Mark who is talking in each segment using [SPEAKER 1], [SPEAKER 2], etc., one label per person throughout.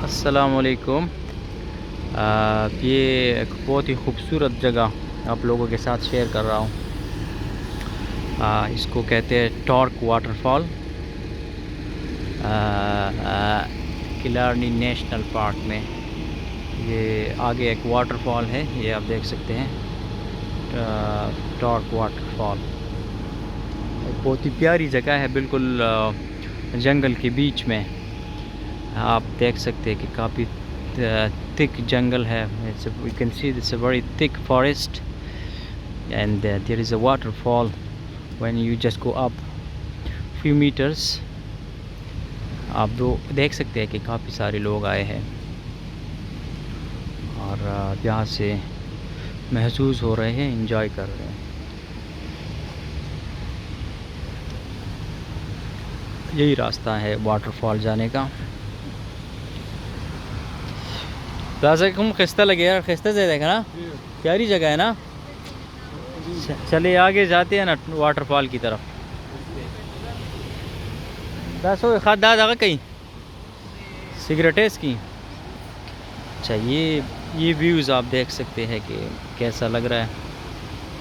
[SPEAKER 1] अस्सलामुअलैकुम। ये एक बहुत ही खूबसूरत जगह आप लोगों के साथ शेयर कर रहा हूँ। इसको कहते हैं टॉर्क वाटरफॉल, किलारनी नेशनल पार्क में। ये आगे एक वाटरफॉल है, ये आप देख सकते हैं, टॉर्क वाटरफॉल। बहुत ही प्यारी जगह है, बिल्कुल जंगल के बीच में। आप देख सकते हैं कि काफ़ी thick jungle है। We can see it's a very thick forest, and there is a waterfall when you just go up few meters। आप देख सकते हैं कि काफ़ी सारे लोग आए हैं और यहाँ से महसूस हो रहे हैं, enjoy कर रहे हैं। यही रास्ता है वाटरफॉल जाने का। राज़ा खस्ता लगे यार, खस्ता से देखा ना, प्यारी जगह है ना। चले आगे जाते हैं ना वाटरफॉल की तरफ। दासो खादा दागा कहीं सिगरेट है इसकी। अच्छा, ये व्यूज़ आप देख सकते हैं कि कैसा लग रहा है,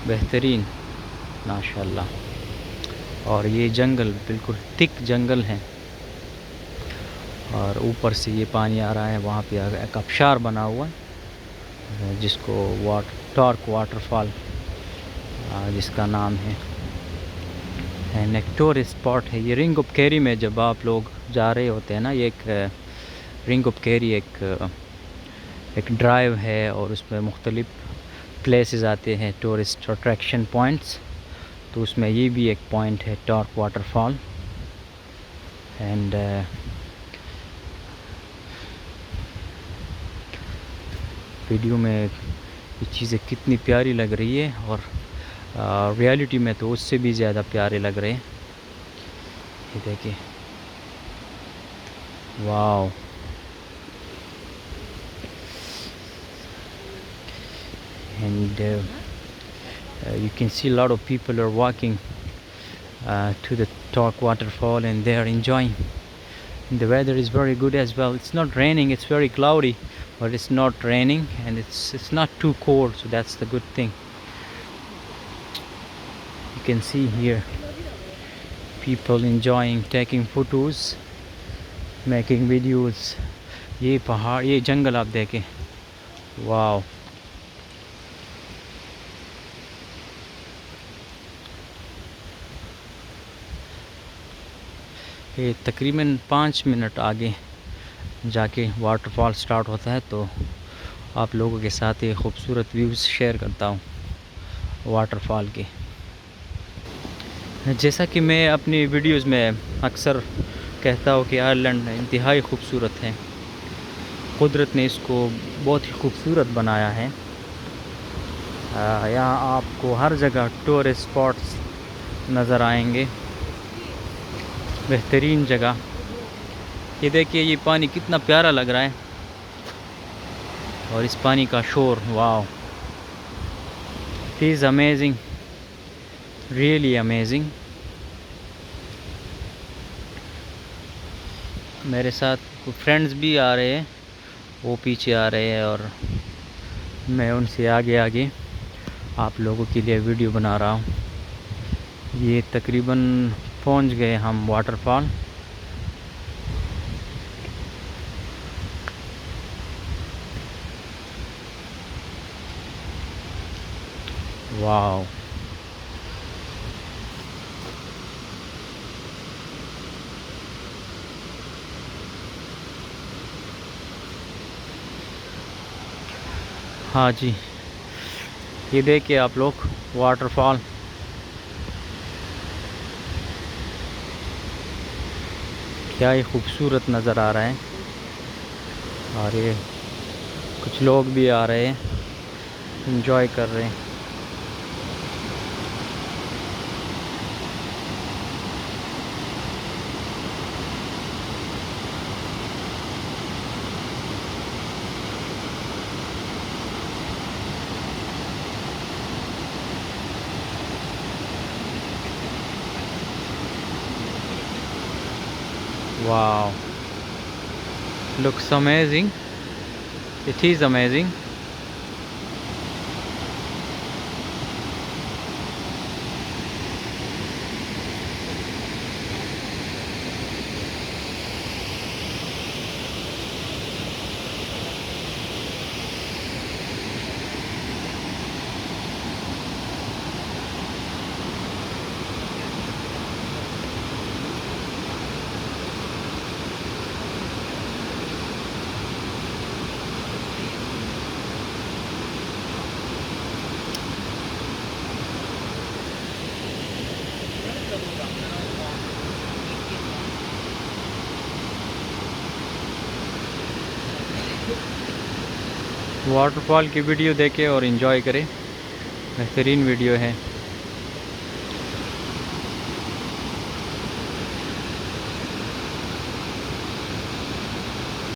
[SPEAKER 1] बेहतरीन माशाल्लाह। और ये जंगल बिल्कुल थिक जंगल है और ऊपर से ये पानी आ रहा है। वहाँ पे एक आबशार बना हुआ है जिसको टॉर्क वाटरफॉल जिसका नाम है। एंड एक टूरिस्ट स्पॉट है ये। रिंग ऑफ कैरी में जब आप लोग जा रहे होते हैं ना, ये एक रिंग ऑफ कैरी एक ड्राइव है और उसमें मुख्तलिफ प्लेसेस आते हैं, टूरिस्ट अट्रैक्शन पॉइंट्स। तो उसमें ये भी एक पॉइंट है, टॉर्क वाटरफॉल। एंड वीडियो में ये चीज़ें कितनी प्यारी लग रही है और रियलिटी में तो उससे भी ज़्यादा प्यारे लग रहे हैं। ये देखिए, wow. And you can see a lot of people are walking to the Torc waterfall, and they are enjoying. And the weather is very good as well. It's not raining, it's very cloudy, but it's not raining, and it's not too cold, so that's the good thing. You can see here people enjoying, taking photos, making videos। ये पहाड़, ये जंगल आप देखें, wow. ये तकरीबन 5 minute आगे जाके waterfall start होता है। तो आप लोगों के साथ ये खूबसूरत व्यूज़ शेयर करता हूँ वाटरफॉल के। जैसा कि मैं अपनी वीडियोस में अक्सर कहता हूँ कि आयरलैंड इंतहाई खूबसूरत है। कुदरत ने इसको बहुत ही खूबसूरत बनाया है। यहाँ आपको हर जगह टूरिस्ट स्पॉट्स नज़र आएंगे, बेहतरीन जगह। ये देखिए, ये पानी कितना प्यारा लग रहा है और इस पानी का शोर, wow, it is amazing, really amazing. मेरे साथ कुछ फ्रेंड्स भी आ रहे हैं, वो पीछे आ रहे हैं और मैं उनसे आगे आगे आप लोगों के लिए वीडियो बना रहा हूँ। ये तकरीबन पहुँच गए हम वाटरफॉल। वाओ, हाँ जी, ये देखिए आप लोग वाटरफॉल। क्या ही खूबसूरत नज़र आ रहा है। और ये कुछ लोग भी आ रहे हैं, एंजॉय कर रहे हैं। वाह, Looks amazing. It is amazing. Waterfall की वीडियो देखें और एंजॉय करें, बेहतरीन वीडियो है।